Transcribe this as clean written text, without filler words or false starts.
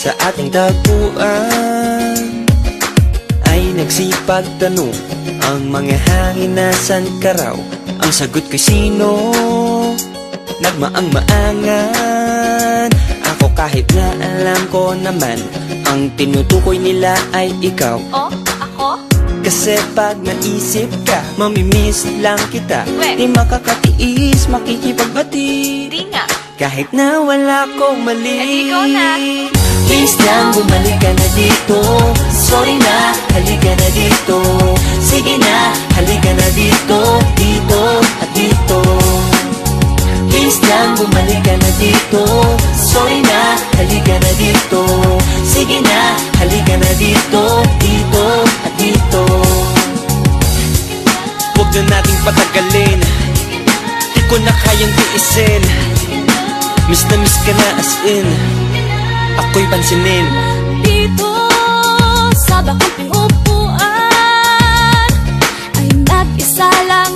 sa ating tagpuan ay nagsipagtanong ang mga hangin, nasan ka raw? Ang sagot ko'y sino? Nagmaang-maangan ako kahit na alam ko naman ang tinutukoy nila ay ikaw. Oh, ako? Kasi pag naisip ka, mamimiss lang kita. We. Di makakatiis, makikipagbati. Di nga. Kahit na wala kong mali. Eh, ikaw na. Please lang, bumalik ka na dito. Sorry na, halika na dito. Sige na, halika na dito. Dito at dito. Please lang, bumalik ka na dito. Sorry na, halika na dito. Sige na, halika na dito. Dito at dito. Huwag na nating patagalin, di ko na kayang tiisin. Miss na miss ka na as in, ako'y pansinin. Dito sa bakang pingupuan ay nag-isa lang